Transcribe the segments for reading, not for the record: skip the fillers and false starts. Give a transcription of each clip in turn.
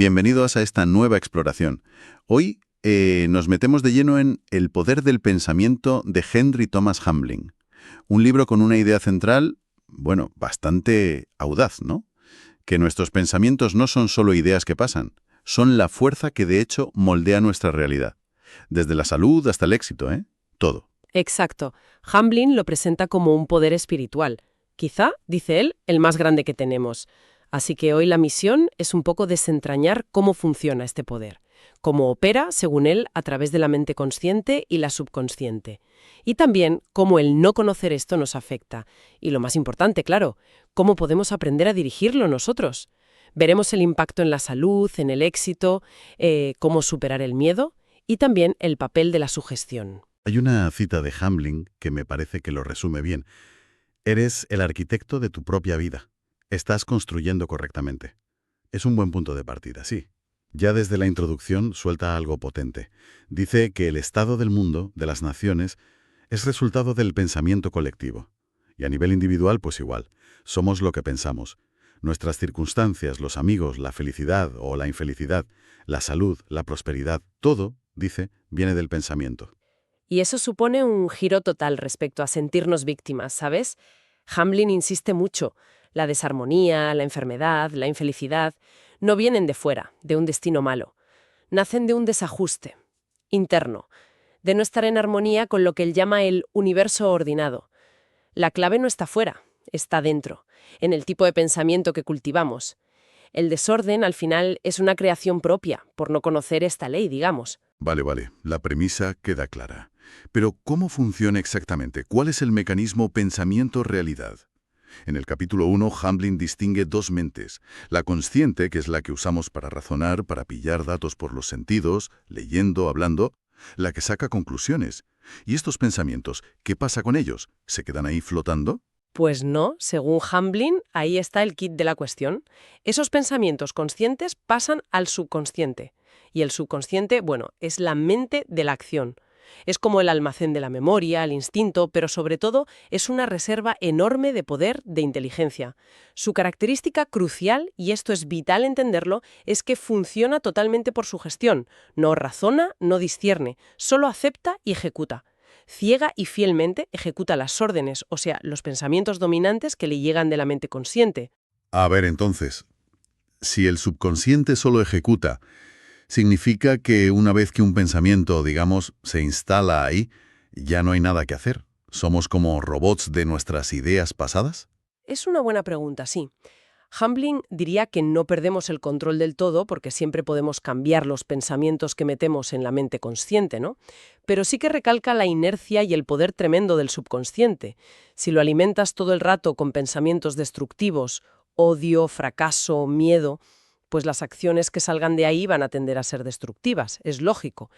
Bienvenidos a esta nueva exploración. Hoy nos metemos de lleno en El poder del pensamiento de Henry Thomas Hamblin. Un libro con una idea central, bueno, bastante audaz, ¿no? Que nuestros pensamientos no son solo ideas que pasan, son la fuerza que de hecho moldea nuestra realidad. Desde la salud hasta el éxito, ¿eh? Todo. Exacto. Hamblin lo presenta como un poder espiritual. Quizá, dice él, el más grande que tenemos. Así que hoy la misión es un poco desentrañar cómo funciona este poder, cómo opera, según él, a través de la mente consciente y la subconsciente. Y también cómo el no conocer esto nos afecta. Y lo más importante, claro, cómo podemos aprender a dirigirlo nosotros. Veremos el impacto en la salud, en el éxito, cómo superar el miedo y también el papel de la sugestión. Hay una cita de Hamblin que me parece que lo resume bien. Eres el arquitecto de tu propia vida. Estás construyendo correctamente. Es un buen punto de partida, sí. Ya desde la introducción suelta algo potente. Dice que el estado del mundo, de las naciones, es resultado del pensamiento colectivo. Y a nivel individual, pues igual. Somos lo que pensamos. Nuestras circunstancias, los amigos, la felicidad o la infelicidad, la salud, la prosperidad, todo, dice, viene del pensamiento. Y eso supone un giro total respecto a sentirnos víctimas, ¿sabes? Hamblin insiste mucho. La desarmonía, la enfermedad, la infelicidad, no vienen de fuera, de un destino malo. Nacen de un desajuste interno, de no estar en armonía con lo que él llama el universo ordenado. La clave no está fuera, está dentro, en el tipo de pensamiento que cultivamos. El desorden, al final, es una creación propia, por no conocer esta ley, digamos. Vale. La premisa queda clara. Pero, ¿cómo funciona exactamente? ¿Cuál es el mecanismo pensamiento-realidad? En el capítulo 1, Hamblin distingue dos mentes. La consciente, que es la que usamos para razonar, para pillar datos por los sentidos, leyendo, hablando, la que saca conclusiones. ¿Y estos pensamientos, qué pasa con ellos? ¿Se quedan ahí flotando? Pues no, según Hamblin, ahí está el kit de la cuestión. Esos pensamientos conscientes pasan al subconsciente. Y el subconsciente, bueno, es la mente de la acción. Es como el almacén de la memoria, el instinto, pero sobre todo es una reserva enorme de poder, de inteligencia. Su característica crucial, y esto es vital entenderlo, es que funciona totalmente por sugestión. No razona, no discierne, solo acepta y ejecuta. Ciega y fielmente ejecuta las órdenes, o sea, los pensamientos dominantes que le llegan de la mente consciente. A ver, entonces, si el subconsciente solo ejecuta, ¿significa que una vez que un pensamiento, digamos, se instala ahí, ya no hay nada que hacer? ¿Somos como robots de nuestras ideas pasadas? Es una buena pregunta, sí. Hamblin diría que no perdemos el control del todo porque siempre podemos cambiar los pensamientos que metemos en la mente consciente, ¿no? Pero sí que recalca la inercia y el poder tremendo del subconsciente. Si lo alimentas todo el rato con pensamientos destructivos, odio, fracaso, miedo, pues las acciones que salgan de ahí van a tender a ser destructivas, es lógico.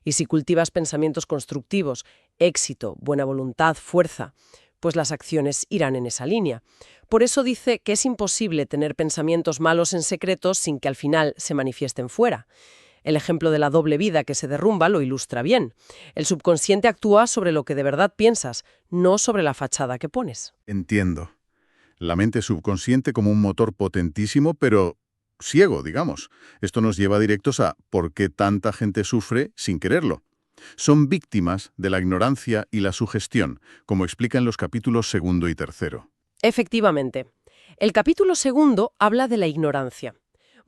Y si cultivas pensamientos constructivos, éxito, buena voluntad, fuerza, pues las acciones irán en esa línea. Por eso dice que es imposible tener pensamientos malos en secreto sin que al final se manifiesten fuera. El ejemplo de la doble vida que se derrumba lo ilustra bien. El subconsciente actúa sobre lo que de verdad piensas, no sobre la fachada que pones. Entiendo. La mente subconsciente como un motor potentísimo, pero ciego, digamos. Esto nos lleva directos a ¿por qué tanta gente sufre sin quererlo? Son víctimas de la ignorancia y la sugestión, como explica en los capítulos 2 y 3. Efectivamente. El capítulo 2 habla de la ignorancia.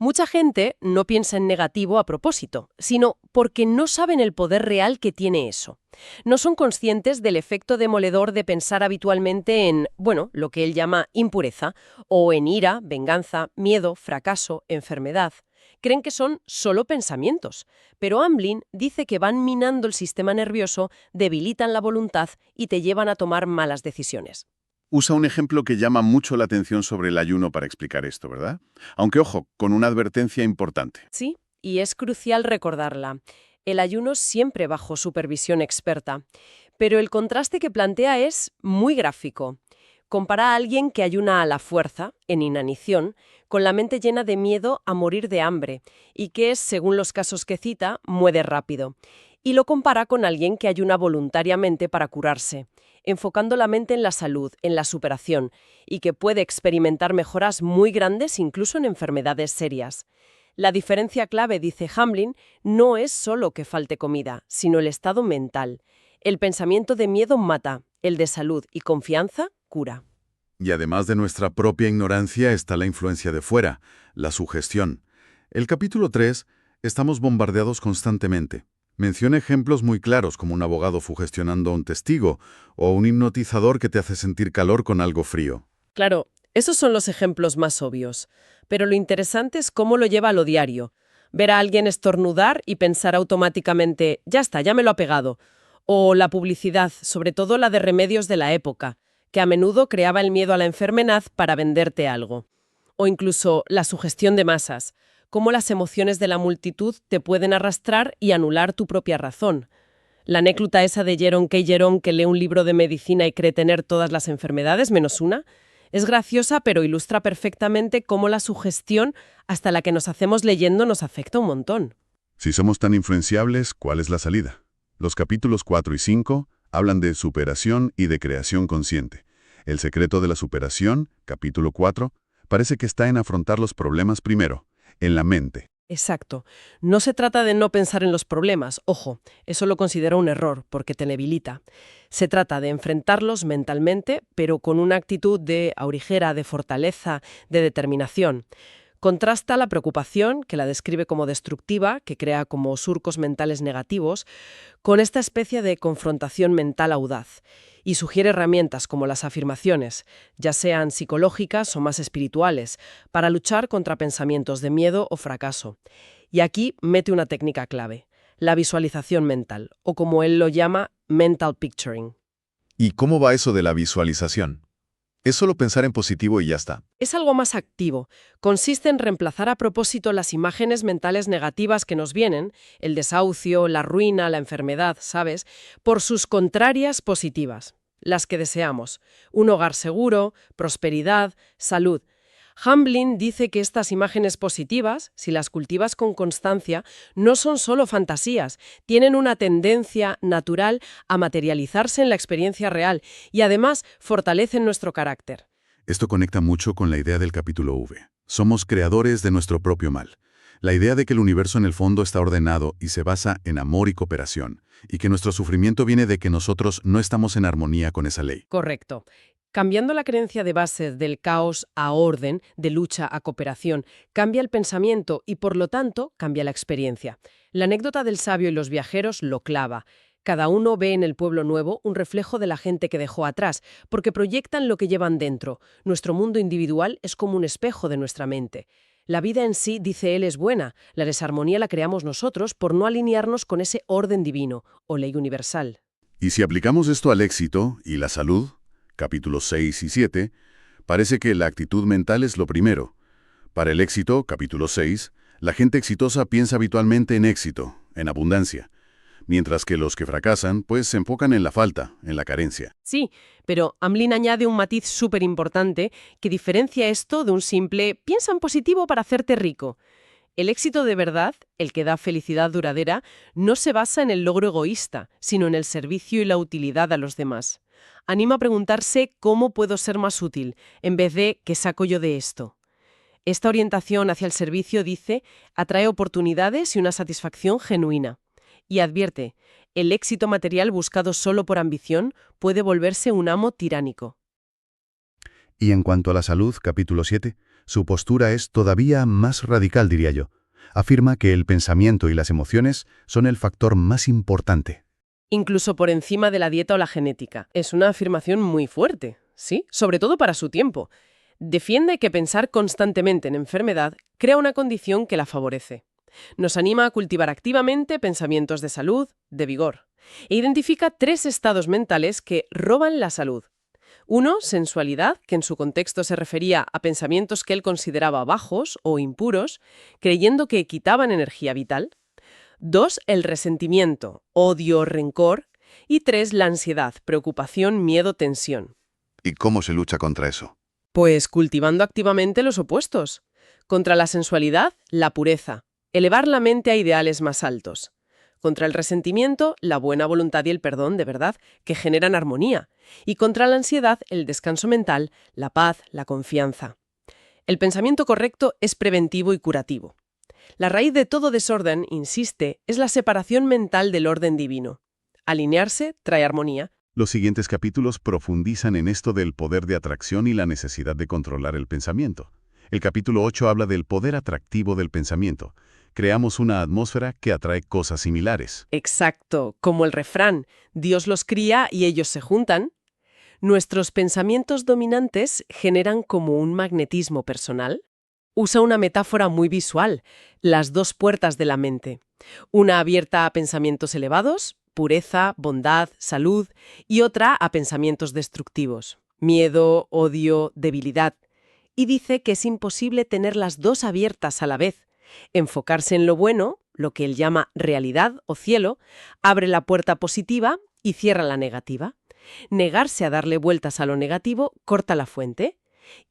Mucha gente no piensa en negativo a propósito, sino porque no saben el poder real que tiene eso. No son conscientes del efecto demoledor de pensar habitualmente en, bueno, lo que él llama impureza, o en ira, venganza, miedo, fracaso, enfermedad. Creen que son solo pensamientos, pero Hamblin dice que van minando el sistema nervioso, debilitan la voluntad y te llevan a tomar malas decisiones. Usa un ejemplo que llama mucho la atención sobre el ayuno para explicar esto, ¿verdad? Aunque, ojo, con una advertencia importante. Sí, y es crucial recordarla. El ayuno siempre bajo supervisión experta, pero el contraste que plantea es muy gráfico. Compara a alguien que ayuna a la fuerza, en inanición, con la mente llena de miedo a morir de hambre, y que, según los casos que cita, muere rápido. Y lo compara con alguien que ayuna voluntariamente para curarse, enfocando la mente en la salud, en la superación, y que puede experimentar mejoras muy grandes incluso en enfermedades serias. La diferencia clave, dice Hamblin, no es solo que falte comida, sino el estado mental. El pensamiento de miedo mata, el de salud y confianza cura. Y además de nuestra propia ignorancia está la influencia de fuera, la sugestión. El capítulo 3, estamos bombardeados constantemente. Menciona ejemplos muy claros como un abogado sugestionando a un testigo o un hipnotizador que te hace sentir calor con algo frío. Claro, esos son los ejemplos más obvios. Pero lo interesante es cómo lo lleva a lo diario. Ver a alguien estornudar y pensar automáticamente, ya está, ya me lo ha pegado. O la publicidad, sobre todo la de remedios de la época, que a menudo creaba el miedo a la enfermedad para venderte algo. O incluso la sugestión de masas, cómo las emociones de la multitud te pueden arrastrar y anular tu propia razón. La anécdota esa de Jerome K. Jerome que lee un libro de medicina y cree tener todas las enfermedades menos una, es graciosa pero ilustra perfectamente cómo la sugestión, hasta la que nos hacemos leyendo, nos afecta un montón. Si somos tan influenciables, ¿cuál es la salida? Los capítulos 4 y 5 hablan de superación y de creación consciente. El secreto de la superación, capítulo 4, parece que está en afrontar los problemas primero, en la mente. Exacto. No se trata de no pensar en los problemas, ojo, eso lo considero un error, porque te debilita. Se trata de enfrentarlos mentalmente, pero con una actitud de aurigera, de fortaleza, de determinación. Contrasta la preocupación, que la describe como destructiva, que crea como surcos mentales negativos, con esta especie de confrontación mental audaz, y sugiere herramientas como las afirmaciones, ya sean psicológicas o más espirituales, para luchar contra pensamientos de miedo o fracaso. Y aquí mete una técnica clave, la visualización mental, o como él lo llama, mental picturing. ¿Y cómo va eso de la visualización? ¿Es solo pensar en positivo y ya está? Es algo más activo. Consiste en reemplazar a propósito las imágenes mentales negativas que nos vienen, el desahucio, la ruina, la enfermedad, ¿sabes?, por sus contrarias positivas, las que deseamos. Un hogar seguro, prosperidad, salud. Hamblin dice que estas imágenes positivas, si las cultivas con constancia, no son solo fantasías, tienen una tendencia natural a materializarse en la experiencia real y además fortalecen nuestro carácter. Esto conecta mucho con la idea del capítulo V. Somos creadores de nuestro propio mal. La idea de que el universo en el fondo está ordenado y se basa en amor y cooperación, y que nuestro sufrimiento viene de que nosotros no estamos en armonía con esa ley. Correcto. Cambiando la creencia de base del caos a orden, de lucha a cooperación, cambia el pensamiento y, por lo tanto, cambia la experiencia. La anécdota del sabio y los viajeros lo clava. Cada uno ve en el pueblo nuevo un reflejo de la gente que dejó atrás, porque proyectan lo que llevan dentro. Nuestro mundo individual es como un espejo de nuestra mente. La vida en sí, dice él, es buena. La desarmonía la creamos nosotros por no alinearnos con ese orden divino o ley universal. Y si aplicamos esto al éxito y la salud, capítulos 6 y 7, parece que la actitud mental es lo primero. Para el éxito, capítulo 6, la gente exitosa piensa habitualmente en éxito, en abundancia, mientras que los que fracasan, pues se enfocan en la falta, en la carencia. Sí, pero Hamblin añade un matiz súper importante que diferencia esto de un simple piensa en positivo para hacerte rico. El éxito de verdad, el que da felicidad duradera, no se basa en el logro egoísta, sino en el servicio y la utilidad a los demás. Anima a preguntarse cómo puedo ser más útil, en vez de ¿qué saco yo de esto? Esta orientación hacia el servicio, dice, atrae oportunidades y una satisfacción genuina. Y advierte, el éxito material buscado solo por ambición puede volverse un amo tiránico. Y en cuanto a la salud, capítulo 7, su postura es todavía más radical, diría yo. Afirma que el pensamiento y las emociones son el factor más importante. Incluso por encima de la dieta o la genética. Es una afirmación muy fuerte, ¿sí? Sobre todo para su tiempo. Defiende que pensar constantemente en enfermedad crea una condición que la favorece. Nos anima a cultivar activamente pensamientos de salud, de vigor. E identifica 3 estados mentales que roban la salud. 1, sensualidad, que en su contexto se refería a pensamientos que él consideraba bajos o impuros, creyendo que quitaban energía vital. 2, el resentimiento, odio, rencor. Y 3, la ansiedad, preocupación, miedo, tensión. ¿Y cómo se lucha contra eso? Pues cultivando activamente los opuestos. Contra la sensualidad, la pureza. Elevar la mente a ideales más altos. Contra el resentimiento, la buena voluntad y el perdón, de verdad, que generan armonía. Y contra la ansiedad, el descanso mental, la paz, la confianza. El pensamiento correcto es preventivo y curativo. La raíz de todo desorden, insiste, es la separación mental del orden divino. Alinearse trae armonía. Los siguientes capítulos profundizan en esto del poder de atracción y la necesidad de controlar el pensamiento. El capítulo 8 habla del poder atractivo del pensamiento. Creamos una atmósfera que atrae cosas similares. Exacto, como el refrán, Dios los cría y ellos se juntan. Nuestros pensamientos dominantes generan como un magnetismo personal. Usa una metáfora muy visual, las dos puertas de la mente. Una abierta a pensamientos elevados, pureza, bondad, salud, y otra a pensamientos destructivos, miedo, odio, debilidad. Y dice que es imposible tener las dos abiertas a la vez. Enfocarse en lo bueno, lo que él llama realidad o cielo, abre la puerta positiva y cierra la negativa. Negarse a darle vueltas a lo negativo corta la fuente.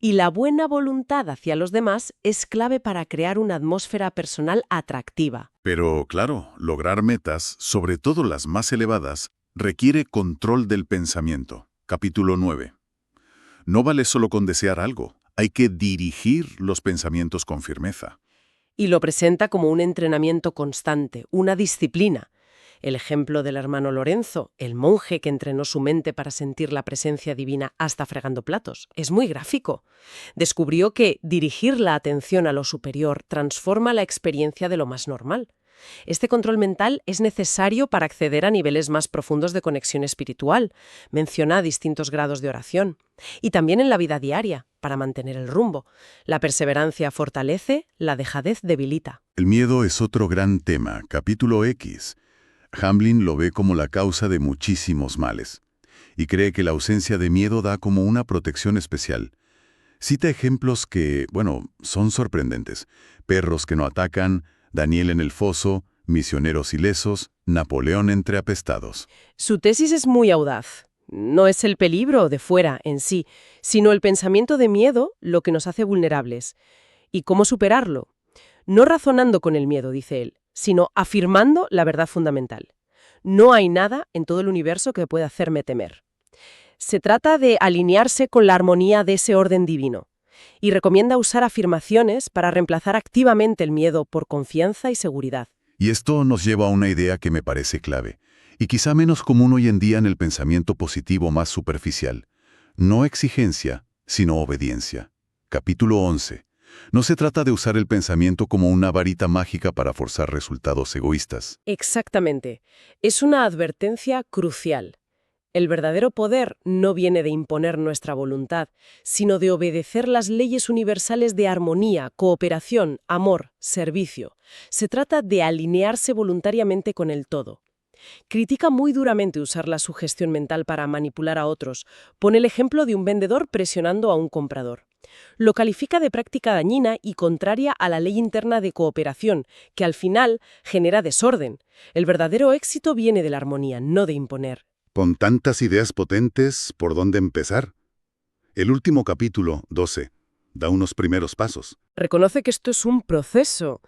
Y la buena voluntad hacia los demás es clave para crear una atmósfera personal atractiva. Pero, claro, lograr metas, sobre todo las más elevadas, requiere control del pensamiento. Capítulo 9. No vale solo con desear algo, hay que dirigir los pensamientos con firmeza. Y lo presenta como un entrenamiento constante, una disciplina. El ejemplo del hermano Lorenzo, el monje que entrenó su mente para sentir la presencia divina hasta fregando platos, es muy gráfico. Descubrió que dirigir la atención a lo superior transforma la experiencia de lo más normal. Este control mental es necesario para acceder a niveles más profundos de conexión espiritual. Menciona distintos grados de oración. Y también en la vida diaria, para mantener el rumbo. La perseverancia fortalece, la dejadez debilita. El miedo es otro gran tema, capítulo X. Hamblin lo ve como la causa de muchísimos males, y cree que la ausencia de miedo da como una protección especial. Cita ejemplos que, son sorprendentes. Perros que no atacan, Daniel en el foso, misioneros ilesos, Napoleón entre apestados. Su tesis es muy audaz. No es el peligro de fuera en sí, sino el pensamiento de miedo lo que nos hace vulnerables. ¿Y cómo superarlo? No razonando con el miedo, dice él, sino afirmando la verdad fundamental. No hay nada en todo el universo que pueda hacerme temer. Se trata de alinearse con la armonía de ese orden divino, y recomienda usar afirmaciones para reemplazar activamente el miedo por confianza y seguridad. Y esto nos lleva a una idea que me parece clave, y quizá menos común hoy en día en el pensamiento positivo más superficial. No exigencia, sino obediencia. Capítulo 11. No se trata de usar el pensamiento como una varita mágica para forzar resultados egoístas. Exactamente. Es una advertencia crucial. El verdadero poder no viene de imponer nuestra voluntad, sino de obedecer las leyes universales de armonía, cooperación, amor, servicio. Se trata de alinearse voluntariamente con el todo. Critica muy duramente usar la sugestión mental para manipular a otros. Pone el ejemplo de un vendedor presionando a un comprador. Lo califica de práctica dañina y contraria a la ley interna de cooperación, que al final genera desorden. El verdadero éxito viene de la armonía, no de imponer. Con tantas ideas potentes, ¿por dónde empezar? El último capítulo, 12, da unos primeros pasos. Reconoce que esto es un proceso,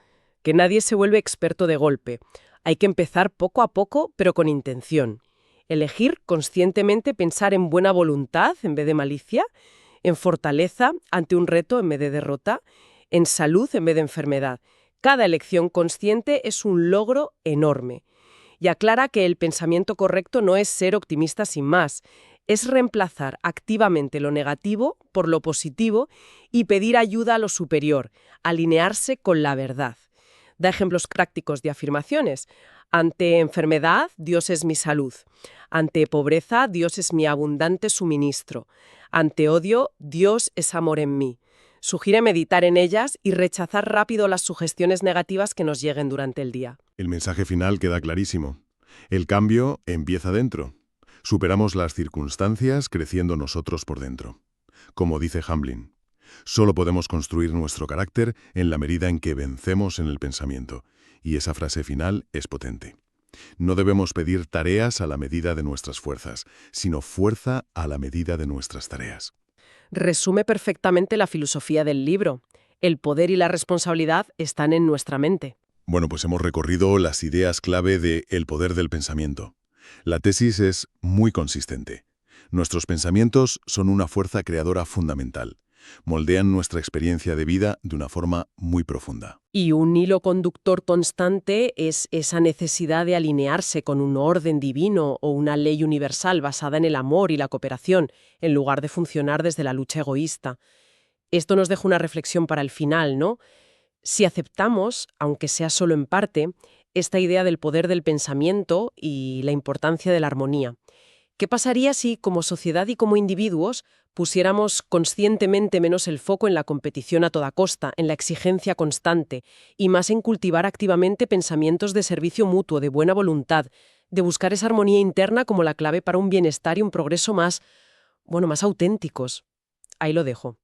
que nadie se vuelve experto de golpe. Hay que empezar poco a poco, pero con intención. Elegir conscientemente pensar en buena voluntad en vez de malicia, en fortaleza ante un reto en vez de derrota, en salud en vez de enfermedad. Cada elección consciente es un logro enorme. Y aclara que el pensamiento correcto no es ser optimista sin más, es reemplazar activamente lo negativo por lo positivo y pedir ayuda a lo superior, alinearse con la verdad. Da ejemplos prácticos de afirmaciones. Ante enfermedad, Dios es mi salud. Ante pobreza, Dios es mi abundante suministro. Ante odio, Dios es amor en mí. Sugiere meditar en ellas y rechazar rápido las sugestiones negativas que nos lleguen durante el día. El mensaje final queda clarísimo. El cambio empieza dentro. Superamos las circunstancias creciendo nosotros por dentro. Como dice Hamblin, solo podemos construir nuestro carácter en la medida en que vencemos en el pensamiento. Y esa frase final es potente. No debemos pedir tareas a la medida de nuestras fuerzas, sino fuerza a la medida de nuestras tareas. Resume perfectamente la filosofía del libro. El poder y la responsabilidad están en nuestra mente. Bueno, pues hemos recorrido las ideas clave de El poder del pensamiento. La tesis es muy consistente. Nuestros pensamientos son una fuerza creadora fundamental. Moldean nuestra experiencia de vida de una forma muy profunda. Y un hilo conductor constante es esa necesidad de alinearse con un orden divino o una ley universal basada en el amor y la cooperación, en lugar de funcionar desde la lucha egoísta. Esto nos deja una reflexión para el final, ¿no? Si aceptamos, aunque sea solo en parte, esta idea del poder del pensamiento y la importancia de la armonía, ¿qué pasaría si, como sociedad y como individuos, pusiéramos conscientemente menos el foco en la competición a toda costa, en la exigencia constante, y más en cultivar activamente pensamientos de servicio mutuo, de buena voluntad, de buscar esa armonía interna como la clave para un bienestar y un progreso más auténticos? Ahí lo dejo.